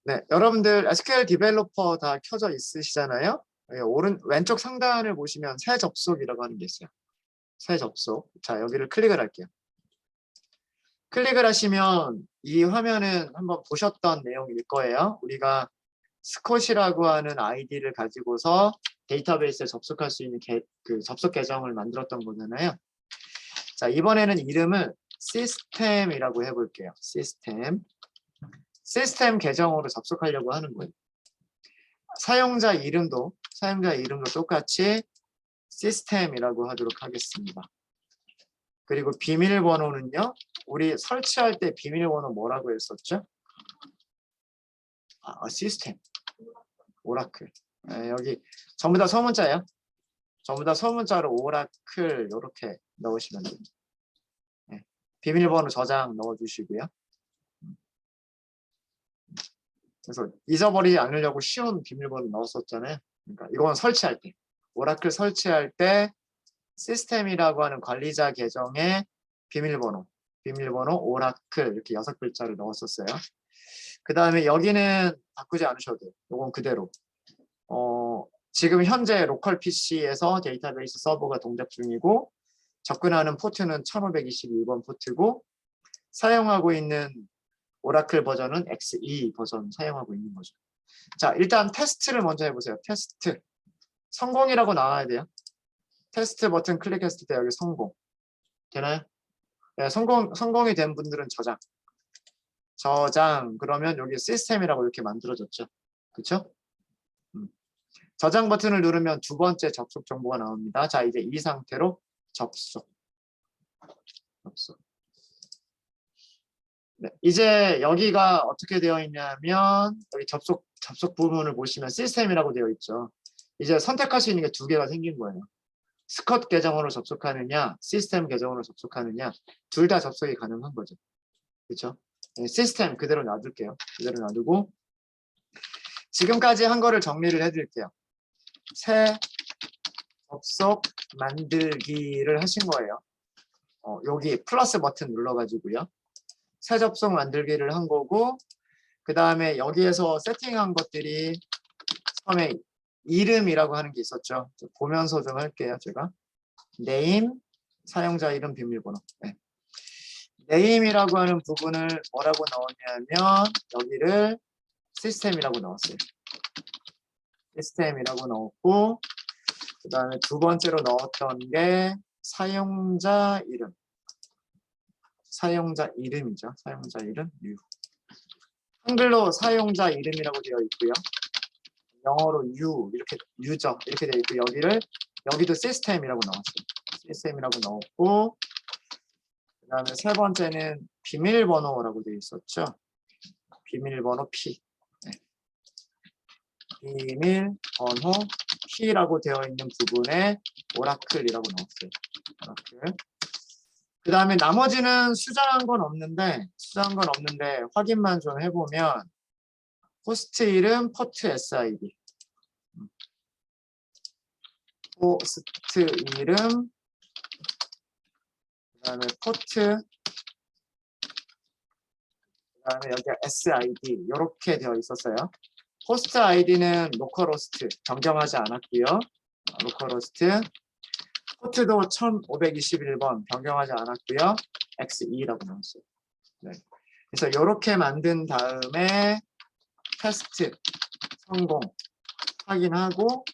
네, 여러분들 SQL 디벨로퍼 다 켜져 있으시잖아요. 왼쪽 상단을 보시면 새 접속이라고 하는 게 있어요. 새 접속. 자, 여기를 클릭을 할게요. 클릭을 하시면 이 화면은 한번 보셨던 내용일 거예요. 우리가 스콧이라고 하는 아이디를 가지고서 데이터베이스에 접속할 수 있는 그 접속 계정을 만들었던 거잖아요. 자, 이번에는 이름을 시스템이라고 해볼게요. 시스템 계정으로 접속하려고 하는 거예요. 사용자 이름도 똑같이 시스템이라고 하도록 하겠습니다. 그리고 비밀번호는요. 우리 설치할 때 비밀번호 뭐라고 했었죠? 시스템, 오라클. 네, 여기 전부 다 소문자예요. 전부 다 소문자로 오라클 이렇게 넣으시면 됩니다. 네, 비밀번호 저장 넣어주시고요. 그래서 잊어버리지 않으려고 쉬운 비밀번호 넣었었잖아요. 그러니까 이건 설치할 때, 오라클 설치할 때 시스템이라고 하는 관리자 계정에 비밀번호 오라클 이렇게 6글자를 넣었었어요. 그 다음에 여기는 바꾸지 않으셔도 돼요. 이건 그대로. 지금 현재 로컬 PC에서 데이터베이스 서버가 동작 중이고 접근하는 포트는 1522번 포트고 사용하고 있는 오라클 버전은 XE 버전 사용하고 있는 거죠. 자, 일단 테스트를 먼저 해보세요. 테스트. 성공이라고 나와야 돼요. 테스트 버튼 클릭했을 때 여기 성공. 되나요? 네, 성공이 된 분들은 저장. 그러면 여기 시스템이라고 이렇게 만들어졌죠. 그쵸? 저장 버튼을 누르면 두 번째 접속 정보가 나옵니다. 자, 이제 이 상태로 접속. 네, 이제 여기가 어떻게 되어 있냐면 여기 접속 부분을 보시면 시스템이라고 되어 있죠. 이제 선택할 수 있는 게 두 개가 생긴 거예요. 스컷 계정으로 접속하느냐, 시스템 계정으로 접속하느냐, 둘 다 접속이 가능한 거죠. 그렇죠? 네, 시스템 그대로 놔둘게요. 그대로 놔두고 지금까지 한 거를 정리를 해드릴게요. 새 접속 만들기를 하신 거예요. 여기 플러스 버튼 눌러가지고요. 새 접속 만들기를 한 거고 그 다음에 여기에서 세팅한 것들이 처음에 이름이라고 하는 게 있었죠. 보면서 좀 할게요. 제가 네임, 사용자 이름, 비밀번호. 네. 네임이라고 하는 부분을 뭐라고 넣었냐면 여기를 시스템이라고 넣었어요. 시스템이라고 넣었고 그 다음에 두 번째로 넣었던 게 사용자 이름. 사용자 이름이죠. 사용자 이름 U. 한글로 사용자 이름이라고 되어 있고요. 영어로 U 이렇게 유저 이렇게 되어 있고 여기도 시스템이라고 넣었어요. 시스템이라고 넣었고 그 다음에 세 번째는 비밀번호라고 되어 있었죠. 비밀번호 P. 네. 비밀번호 P라고 되어 있는 부분에 오라클이라고 넣었어요. 오라클. 그 다음에 나머지는 수정한 건 없는데 확인만 좀 해보면 호스트 이름 포트 SID 호스트 이름 그 다음에 포트 그 다음에 여기 SID 이렇게 되어 있었어요. 호스트 아이디는 로컬호스트 변경하지 않았고요. 로컬호스트 포트도 1521번 변경하지 않았고요. XE라고 나왔어요. 네. 그래서 이렇게 만든 다음에 테스트 성공 확인하고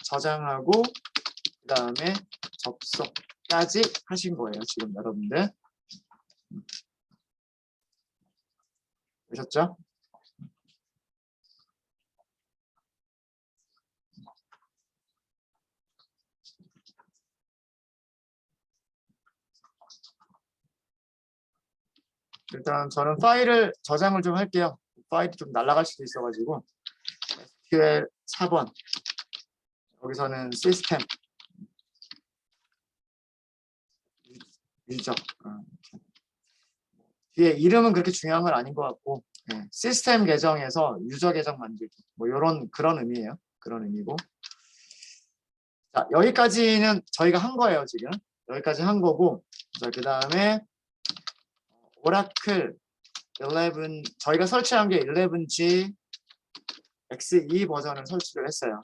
저장하고 그 다음에 접속까지 하신 거예요. 지금 여러분들 보셨죠? 일단 저는 파일을 저장을 좀 할게요. 파일이 좀 날아갈 수도 있어가지고 SQL 4번 여기서는 시스템 유저 뒤에 이름은 그렇게 중요한 건 아닌 것 같고 네. 시스템 계정에서 유저 계정 만들기 뭐 이런 그런 의미예요. 그런 의미고 자 여기까지는 저희가 한 거예요. 지금 여기까지 한 거고 자 그 다음에 오라클 11 저희가 설치한 게 11G X2 버전을 설치를 했어요.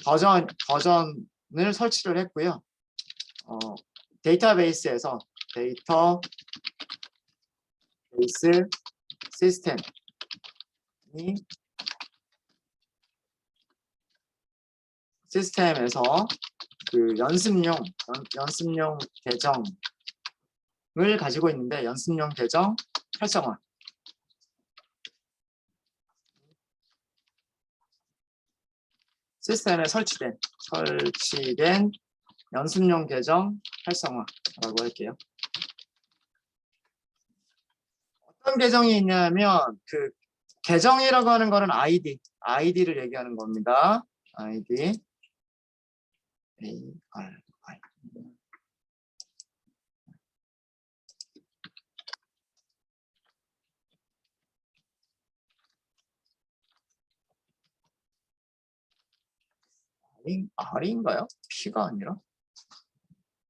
버전을 설치를 했고요. 데이터베이스에서 데이터베이스 시스템에서 그 연습용 계정을 가지고 있는데 연습용 계정 활성화 시스템에 설치된 연습용 계정 활성화라고 할게요. 어떤 계정이 있냐면 그 계정이라고 하는 거는 아이디를 얘기하는 겁니다. 아이디 ARI R인가요? P가 아니라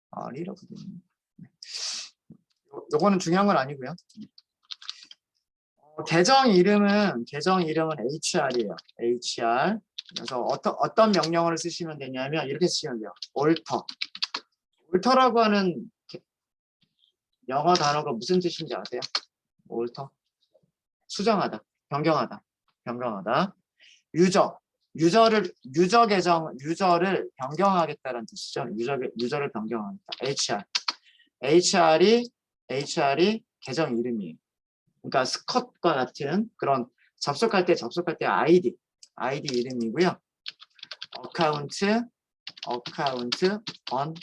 R이라고 되어 있네요. 요거는 중요한 건 아니고요. 계정 이름은 HR이에요. HR. 그래서 어떤 명령어를 쓰시면 되냐면 이렇게 쓰시면 돼요. 올터라고 하는 영어 단어가 무슨 뜻인지 아세요? 올터. 수정하다, 변경하다. 유저를 변경하겠다는 뜻이죠. 유저를 변경하겠다. HR이 계정 이름이에요. 그러니까 스컷과 같은 그런 접속할 때 아이디 이름이고요. 어카운트 언락.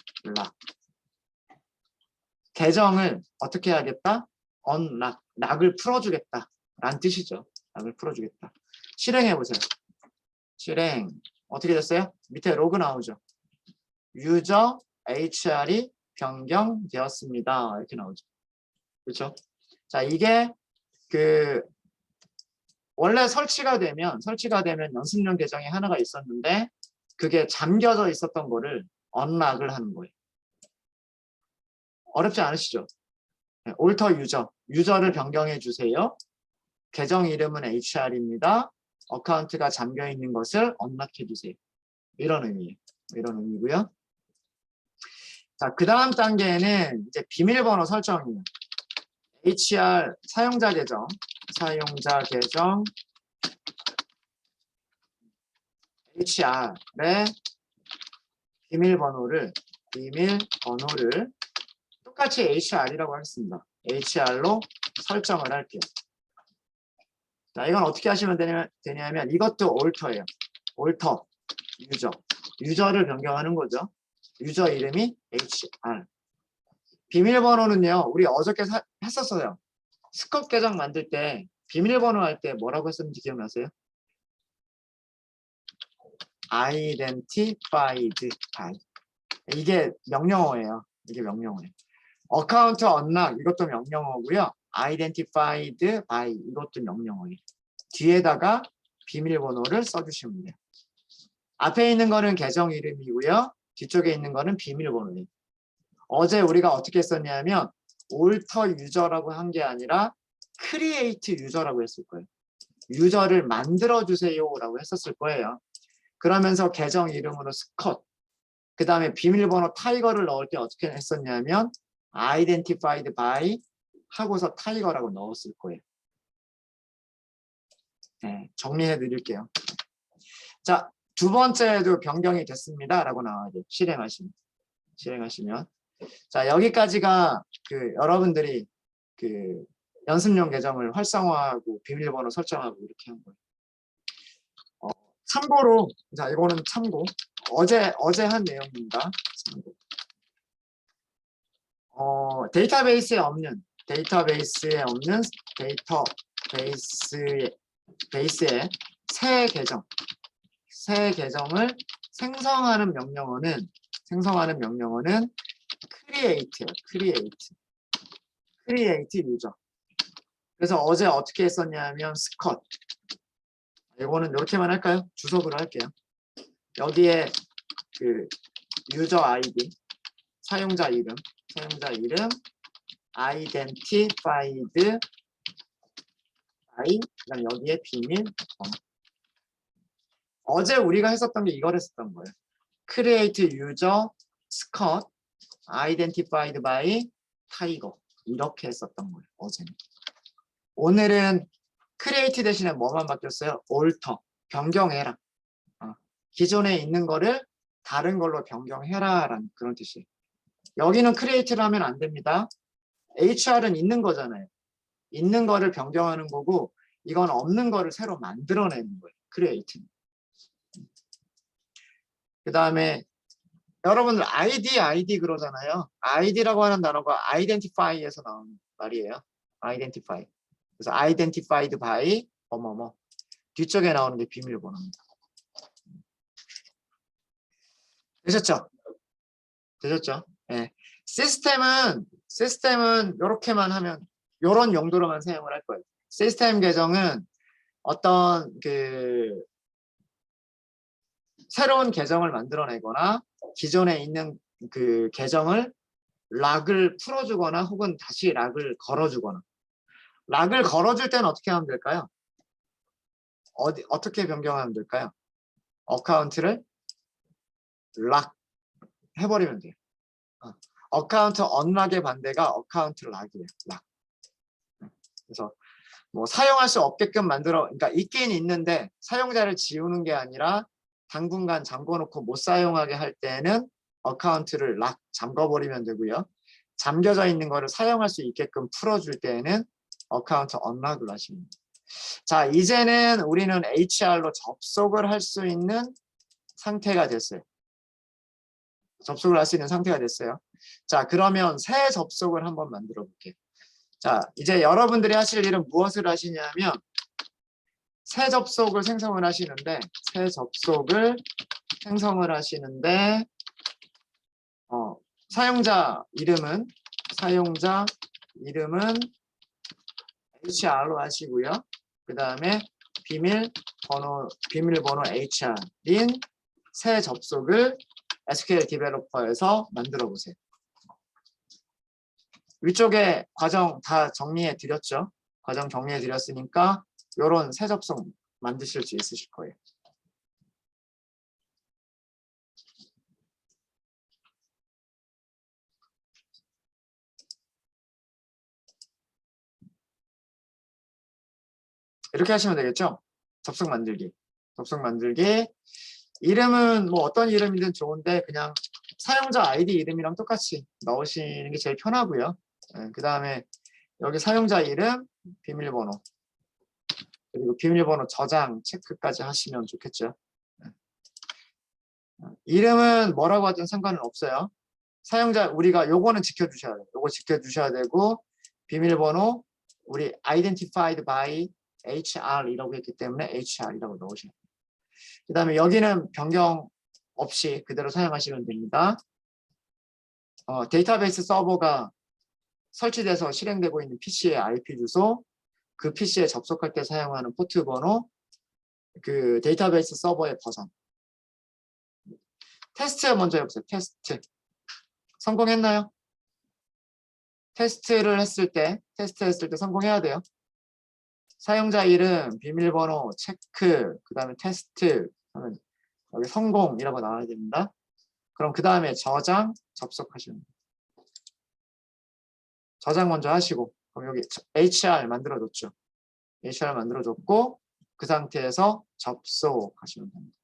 계정을 어떻게 하겠다? 락을 풀어주겠다 라는 뜻이죠. 락을 풀어주겠다. 실행해 보세요. 실행 어떻게 됐어요? 밑에 로그 나오죠. 유저 HR이 변경되었습니다. 이렇게 나오죠. 그렇죠? 자, 이게 그 원래 설치가 되면 연습용 계정이 하나가 있었는데 그게 잠겨져 있었던 거를 언락을 하는 거예요. 어렵지 않으시죠? 네, 올터 유저를 변경해 주세요. 계정 이름은 HR입니다. 어카운트가 잠겨 있는 것을 언락해 주세요. 이런 의미고요. 자, 그 다음 단계는 이제 비밀번호 설정이에요. HR 사용자 계정 HR의 비밀번호를 똑같이 HR이라고 하겠습니다. HR로 설정을 할게요. 자, 이건 어떻게 하시면 되냐면 이것도 올터예요. 올터 유저를 변경하는 거죠. 유저 이름이 HR. 비밀번호는요, 우리 어저께 했었어요. 스컷 계정 만들 때 비밀번호 할 때 뭐라고 했었는지 기억나세요? identified by. 이게 명령어예요. 어카운트 언락 이것도 명령어고요. identified by 이것도 명령어예요. 뒤에다가 비밀번호를 써주시면 돼요. 앞에 있는 거는 계정 이름이고요. 뒤쪽에 있는 거는 비밀번호예요. 어제 우리가 어떻게 했었냐면 올터 유저라고 한 게 아니라 create 유저라고 했을 거예요. 유저를 만들어 주세요라고 했었을 거예요. 그러면서 계정 이름으로 스컷, 그 다음에 비밀번호 타이거를 넣을 때 어떻게 했었냐면 identified by 하고서 타이거라고 넣었을 거예요. 네, 정리해 드릴게요. 자, 두 번째도 변경이 됐습니다 라고 나와야 돼요. 실행하시면. 자, 여기까지가 그 여러분들이 그 연습용 계정을 활성화하고 비밀번호 설정하고 이렇게 한 거예요. 참고로, 자, 이거는 참고. 어제 한 내용입니다. 참고. 데이터베이스에 없는 데이터베이스의 새 계정을 생성하는 명령어는 create예요. create 유저. 그래서 어제 어떻게 했었냐면 스컷. 이거는 이렇게만 할까요? 주석으로 할게요. 여기에 그 유저 아이디, 사용자 이름, identified by 그다음 여기에 비밀 번호. 어제 우리가 했었던 게 이걸 했었던 거예요. create user Scott identified by tiger 이렇게 했었던 거예요. 어제는. 오늘은 create 대신에 뭐만 바뀌었어요? alter 변경해라. 기존에 있는 거를 다른 걸로 변경해라 라는 그런 뜻이에요. 여기는 create를 하면 안 됩니다. HR은 있는 거잖아요. 있는 거를 변경하는 거고 이건 없는 거를 새로 만들어내는 거예요. create는. 그 다음에 여러분들 ID 그러잖아요. ID라고 하는 단어가 identify에서 나오는 말이에요. identify. 그래서 identified by 뭐뭐뭐 뒤쪽에 나오는 게 비밀번호입니다. 되셨죠? 되셨죠? 네. 시스템은 이렇게만 하면 이런 용도로만 사용을 할 거예요. 시스템 계정은 어떤 그 새로운 계정을 만들어내거나 기존에 있는 그 계정을 락을 풀어주거나 혹은 다시 락을 걸어주거나 락을 걸어줄 때는 어떻게 하면 될까요? 어떻게 변경하면 될까요? 어카운트를 락 해버리면 돼요. 어카운트 언락의 반대가 어카운트 락이에요. 락. 그래서 뭐 사용할 수 없게끔 그러니까 있긴 있는데 사용자를 지우는 게 아니라 당분간 잠궈놓고 못 사용하게 할 때는 어카운트를 락 잠궈버리면 되고요. 잠겨져 있는 거를 사용할 수 있게끔 풀어줄 때는 어카운트 언락을 하시면 돼요. 자, 이제는 우리는 HR로 접속을 할 수 있는 상태가 됐어요. 접속을 할 수 있는 상태가 됐어요. 자, 그러면 새 접속을 한번 만들어 볼게요. 자, 이제 여러분들이 하실 일은 무엇을 하시냐면 새 접속을 생성을 하시는데 사용자 이름은 HR로 하시고요. 그 다음에 비밀번호 HR인 새 접속을 SQL 디벨로퍼에서 만들어 보세요. 위쪽에 과정 다 정리해 드렸죠. 과정 정리해 드렸으니까 이런 새 접속 만드실 수 있으실 거예요. 이렇게 하시면 되겠죠. 접속 만들기. 이름은 뭐 어떤 이름이든 좋은데 그냥 사용자 아이디 이름이랑 똑같이 넣으시는 게 제일 편하고요. 그 다음에 여기 사용자 이름, 비밀번호 그리고 비밀번호 저장 체크까지 하시면 좋겠죠. 이름은 뭐라고 하든 상관은 없어요. 사용자 우리가 요거는 지켜주셔야 돼요. 요거 지켜주셔야 되고 비밀번호 우리 identified by HR이라고 했기 때문에 HR이라고 넣으셔야 돼요. 그 다음에 여기는 변경 없이 그대로 사용하시면 됩니다. 데이터베이스 서버가 설치돼서 실행되고 있는 PC의 IP 주소, 그 PC에 접속할 때 사용하는 포트 번호, 그 데이터베이스 서버의 버전. 테스트 먼저 해보세요. 테스트. 성공했나요? 테스트 했을 때 성공해야 돼요. 사용자 이름, 비밀번호, 체크, 그 다음에 테스트 하면 여기 성공이라고 나와야 됩니다. 그럼 그 다음에 저장, 접속하시면 돼요. 저장 먼저 하시고 그럼 여기 HR 만들어줬죠. HR 만들어줬고 그 상태에서 접속하시면 됩니다.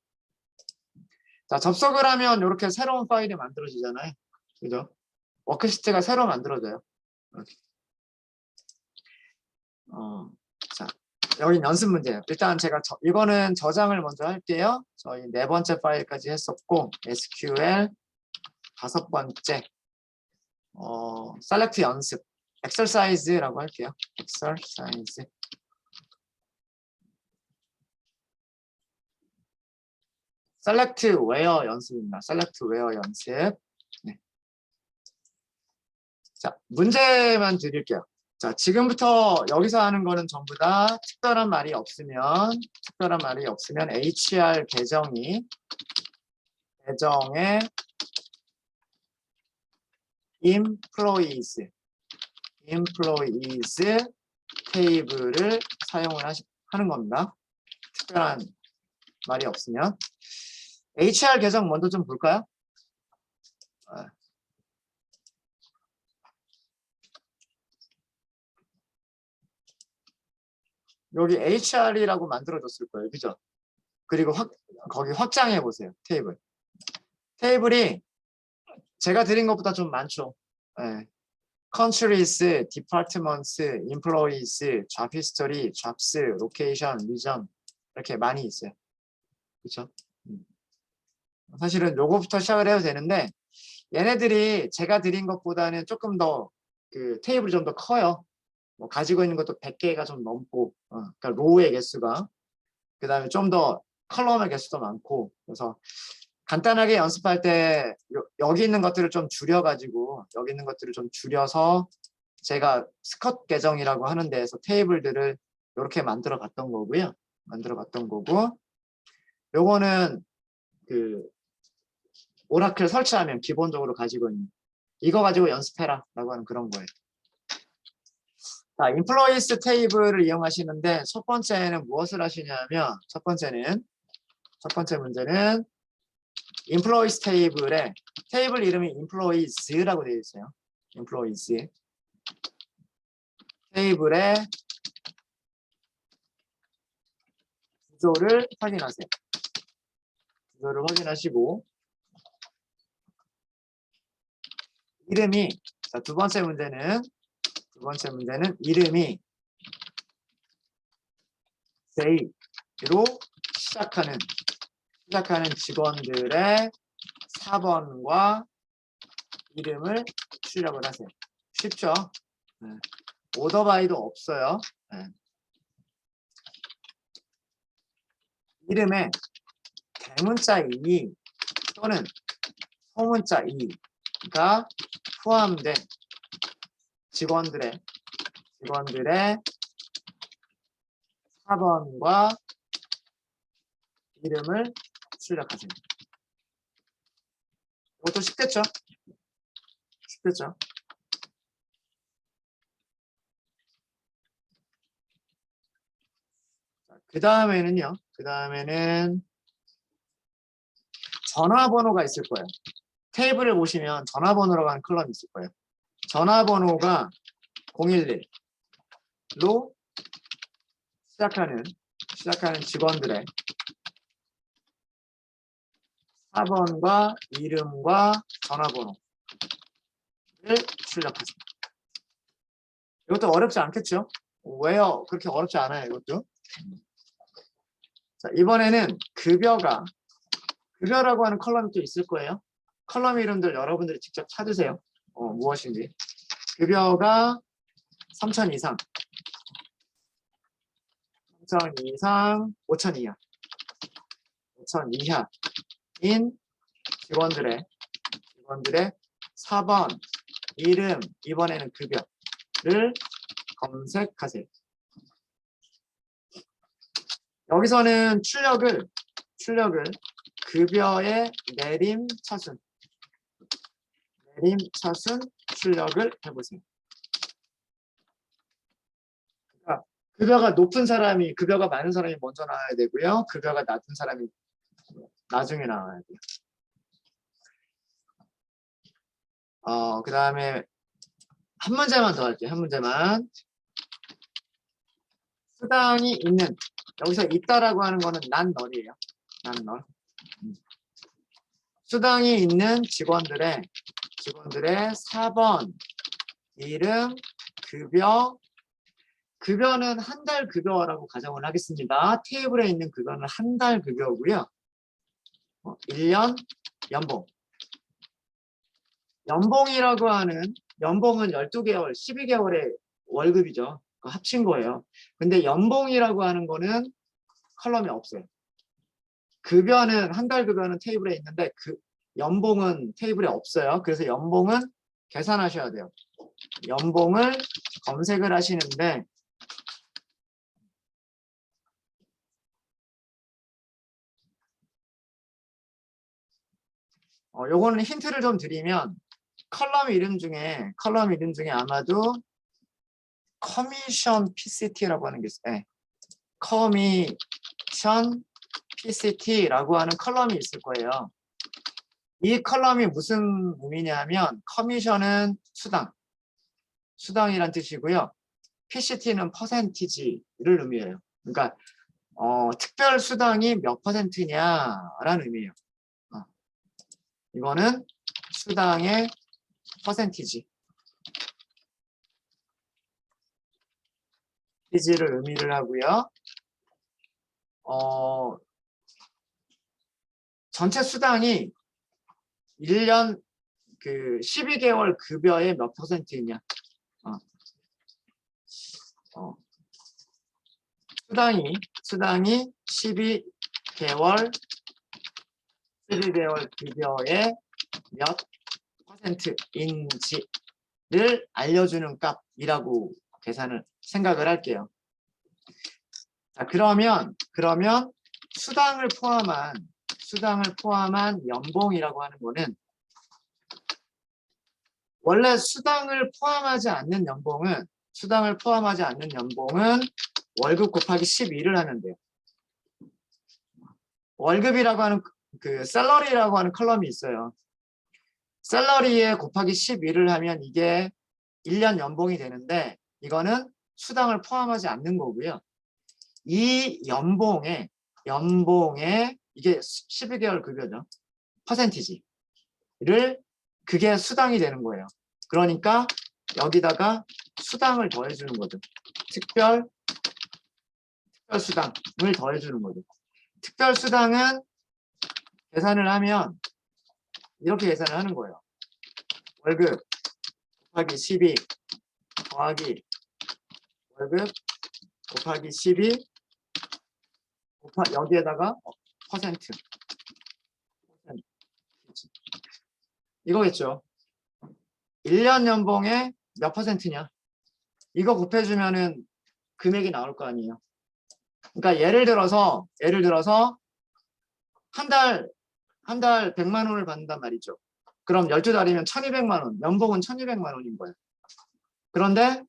자, 접속을 하면 이렇게 새로운 파일이 만들어지잖아요. 그죠? 워크시트가 새로 만들어져요. 이렇게. 자, 여기 연습 문제예요. 일단 제가 이거는 저장을 먼저 할게요. 저희 4번째 파일까지 했었고 SQL 5번째 select 연습 exercise라고 할게요. exercise select where 연습입니다. select where 연습. 네. 자, 문제만 드릴게요. 자, 지금부터 여기서 하는 거는 전부 다 특별한 말이 없으면 HR 계정에 employees employees 테이블을 사용을 하는 겁니다. 특별한 말이 없으면. HR 계정 먼저 좀 볼까요? 여기 HR이라고 만들어줬을 거예요. 그죠? 그리고 거기 확장해 보세요. 테이블. 테이블이 제가 드린 것보다 좀 많죠. 네. countries, departments, employees, job history, jobs, location, region 이렇게 많이 있어요. 그렇죠? 사실은 요거부터 시작을 해도 되는데 얘네들이 제가 드린 것보다는 조금 더 그 테이블이 좀 더 커요. 뭐 가지고 있는 것도 100개가 좀 넘고 그러니까 로우의 개수가 그 다음에 좀 더 컬럼의 개수도 많고 그래서 간단하게 연습할 때 여기 있는 것들을 좀 줄여가지고 여기 있는 것들을 좀 줄여서 제가 스컷 계정이라고 하는 데에서 테이블들을 이렇게 만들어 봤던 거고요. 만들어 봤던 거고 요거는 그 오라클 설치하면 기본적으로 가지고 있는 이거 가지고 연습해라 라고 하는 그런 거예요. 자, 인플로이스 테이블을 이용하시는데 첫 번째는 무엇을 하시냐면 첫 번째 문제는 인플로이스 테이블에 테이블 이름이 인플로이즈라고 되어 있어요. 인플로이즈 테이블의 구조를 확인하세요. 구조를 확인하시고 이름이 자, 두 번째 문제는 이름이 say로 시작하는 직원들의 4번과 이름을 출력을 하세요. 쉽죠? 네. 오더바이도 없어요. 네. 이름에 대문자 이 또는 소문자 이가 포함된 직원들의 4번과 이름을 출력하세요. 이것도 쉽겠죠? 그 다음에는 전화번호가 있을 거예요. 테이블을 보시면 전화번호라고 하는 컬럼이 있을 거예요. 전화번호가 011로 시작하는 직원들의 4번과 이름과 전화번호를 출력하세요. 이것도 어렵지 않겠죠? 왜요? 그렇게 어렵지 않아요, 이것도. 자, 이번에는 급여라고 하는 컬럼이 또 있을 거예요. 컬럼 이름들 여러분들이 직접 찾으세요. 무엇인지. 급여가 3,000 이상, 5,000 이하, 5,000 이하인 직원들의 4번, 이름, 이번에는 급여를 검색하세요. 여기서는 출력을 급여의 내림차순 출력을 해보세요. 그러니까 급여가 높은 사람이, 급여가 많은 사람이 먼저 나와야 되고요. 급여가 낮은 사람이 나중에 나와야 돼요. 그 다음에 한 문제만 더 할게요. 한 문제만. 수당이 있는, 여기서 있다라고 하는 거는 난 널이에요. 난 널. 수당이 있는 직원들의 4번, 이름, 급여는 한 달 급여라고 가정을 하겠습니다. 테이블에 있는 급여는 한 달 급여고요. 1년 연봉. 연봉이라고 하는, 연봉은 12개월, 12개월의 월급이죠. 합친 거예요. 근데 연봉이라고 하는 거는 컬럼이 없어요. 급여는, 한 달 급여는 테이블에 있는데 연봉은 테이블에 없어요. 그래서 연봉은 계산하셔야 돼요. 연봉을 검색을 하시는데 요거는 힌트를 좀 드리면 컬럼 이름 중에 아마도 커미션 PCT라고 하는 게 있어요. 네. 커미션 PCT라고 하는 컬럼이 있을 거예요. 이 컬럼이 무슨 의미냐면 커미션은 수당이란 뜻이고요. PCT는 퍼센티지를 의미해요. 그러니까 특별 수당이 몇 퍼센트냐라는 의미예요. 이거는 수당의 퍼센티지를 의미를 하고요. 전체 수당이 1년 12개월 급여의 몇 퍼센트이냐. 수당이 12개월 급여의 몇 퍼센트인지를 알려주는 값이라고 생각을 할게요. 자, 그러면 수당을 포함한 연봉이라고 하는 거는 원래 수당을 포함하지 않는 연봉은 월급 곱하기 12를 하면 돼요. 월급이라고 하는 샐러리라고 하는 컬럼이 있어요. 샐러리에 곱하기 12를 하면 이게 1년 연봉이 되는데 이거는 수당을 포함하지 않는 거고요. 이 연봉에 이게 12개월 급여죠. 퍼센티지를 그게 수당이 되는 거예요. 그러니까 여기다가 수당을 더해주는 거죠. 특별 수당을 더해주는 거죠. 특별 수당은 계산을 하면 이렇게 계산을 하는 거예요. 월급 곱하기 12 더하기 월급 곱하기 12 여기에다가 퍼센트 이거겠죠. 1년 연봉의 몇 퍼센트냐. 이거 곱해주면은 금액이 나올 거 아니에요. 그러니까 예를 들어서 한 달 100만 원을 받는단 말이죠. 그럼 12달이면 1200만 원, 연봉은 1200만 원인 거예요. 그런데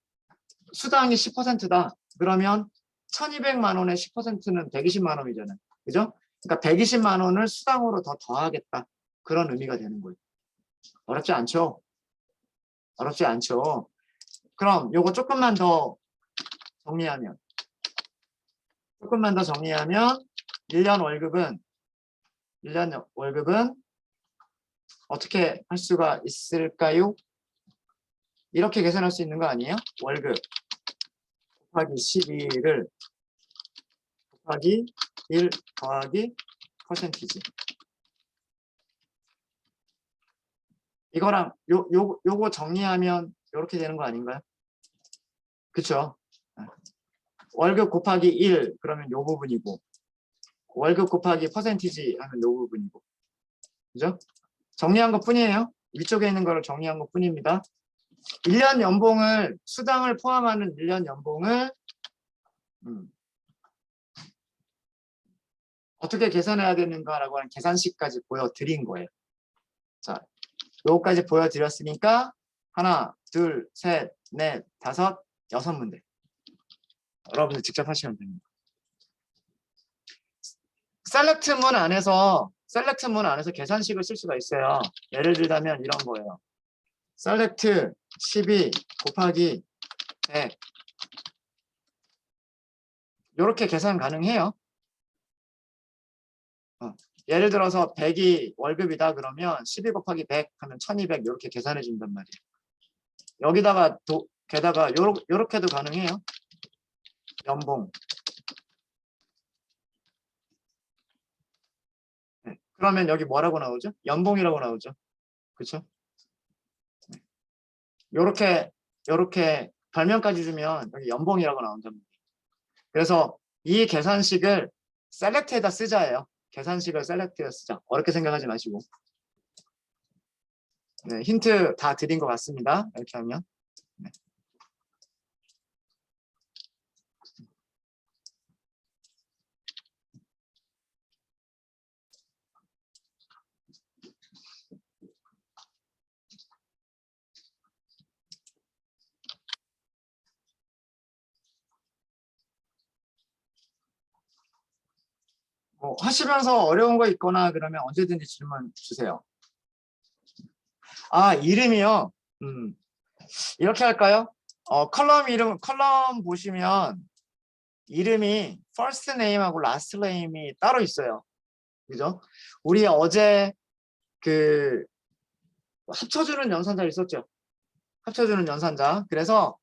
수당이 10%다. 그러면 1200만 원의 10%는 120만 원이잖아요. 그죠? 그러니까 120만 원을 수당으로 더 더하겠다. 그런 의미가 되는 거예요. 어렵지 않죠? 그럼 요거 조금만 더 정리하면 1년 월급은 어떻게 할 수가 있을까요? 이렇게 계산할 수 있는 거 아니에요? 월급 곱하기 12를 곱하기 1 더하기 퍼센티지. 이거랑 요거 정리하면 이렇게 되는 거 아닌가요? 그쵸? 월급 곱하기 1 그러면 요 부분이고 월급 곱하기 퍼센티지 하면 요 부분이고 그죠? 정리한 것 뿐이에요. 위쪽에 있는 거를 정리한 것 뿐입니다. 1년 연봉을 수당을 포함하는 1년 연봉을 어떻게 계산해야 되는가라고 하는 계산식까지 보여드린 거예요. 자, 요거까지 보여드렸으니까 하나, 둘, 셋, 넷, 다섯, 6문제. 여러분들 직접 하시면 됩니다. 셀렉트 문 안에서 계산식을 쓸 수가 있어요. 예를 들자면 이런 거예요. 셀렉트 12 곱하기 100 이렇게 계산 가능해요. 예를 들어서 100이 월급이다 그러면 12 곱하기 100 하면 1200 이렇게 계산해 준단 말이에요. 여기다가 게다가 요렇게도 가능해요. 연봉. 네. 그러면 여기 뭐라고 나오죠? 연봉이라고 나오죠. 그렇죠? 네. 요렇게 별명까지 주면 여기 연봉이라고 나온단 말이에요. 그래서 이 계산식을 셀렉트에다 쓰자예요. 계산식을 셀렉트에다 쓰자. 어렵게 생각하지 마시고. 네, 힌트 다 드린 것 같습니다. 이렇게 하면. 네. 하시면서 어려운 거 있거나 그러면 언제든지 질문 주세요. 아, 이름이요? 이렇게 할까요? 컬럼 보시면 이름이 first name하고 last name이 따로 있어요. 그죠? 우리 어제 그 합쳐주는 연산자 있었죠? 합쳐주는 연산자. 그래서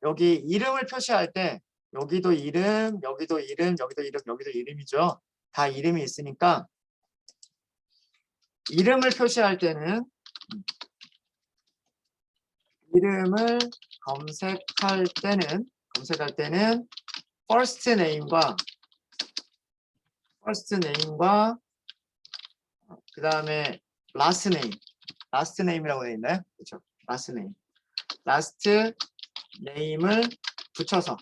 여기 이름을 표시할 때 여기도 이름, 여기도 이름, 여기도 이름, 여기도 이름이죠. 다 이름이 있으니까 이름을 표시할 때는 이름을 검색할 때는 first name과 그 다음에 last name이라고 되어 있나요? 그렇죠. last name을 붙여서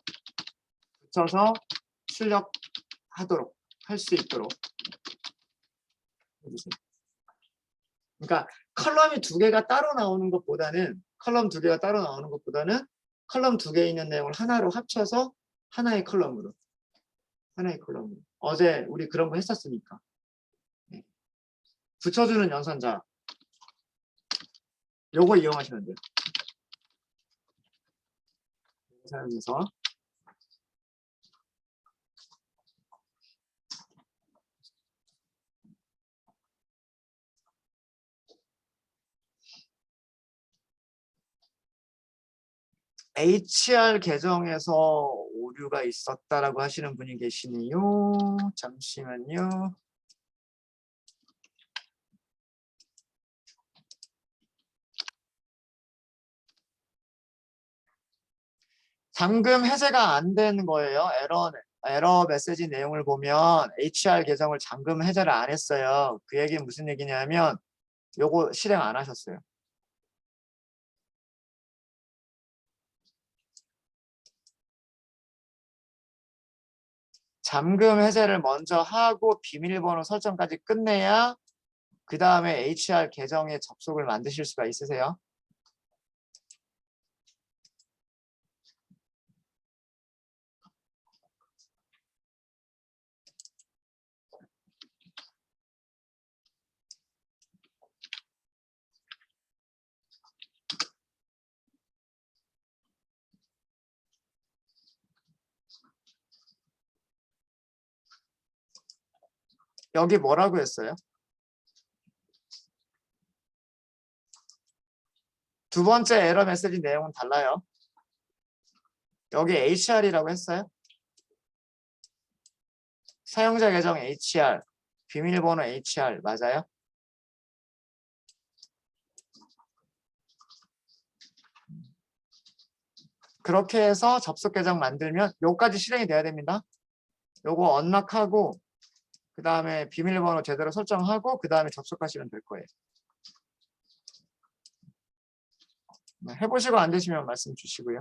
출력하도록 할 수 있도록 해주세요. 그러니까 컬럼 두 개가 따로 나오는 것보다는 컬럼 두 개 있는 내용을 하나로 합쳐서 하나의 컬럼으로 어제 우리 그런 거 했었으니까. 네. 붙여주는 연산자 요거 이용하시면 돼요. 사용해서 HR 계정에서 오류가 있었다라고 하시는 분이 계시네요. 잠시만요. 잠금 해제가 안 되는 거예요. 에러 메시지 내용을 보면 HR 계정을 잠금 해제를 안 했어요. 그 얘기는 무슨 얘기냐면 요거 실행 안 하셨어요. 잠금 해제를 먼저 하고 비밀번호 설정까지 끝내야 그 다음에 HR 계정에 접속을 만드실 수가 있으세요. 여기 뭐라고 했어요? 두 번째 에러 메시지 내용은 달라요. 여기 HR이라고 했어요. 사용자 계정 HR, 비밀번호 HR 맞아요? 그렇게 해서 접속 계정 만들면 요까지 실행이 돼야 됩니다. 요거 언락하고 그 다음에 비밀번호 제대로 설정하고 그 다음에 접속하시면 될 거예요. 해보시고 안 되시면 말씀 주시고요.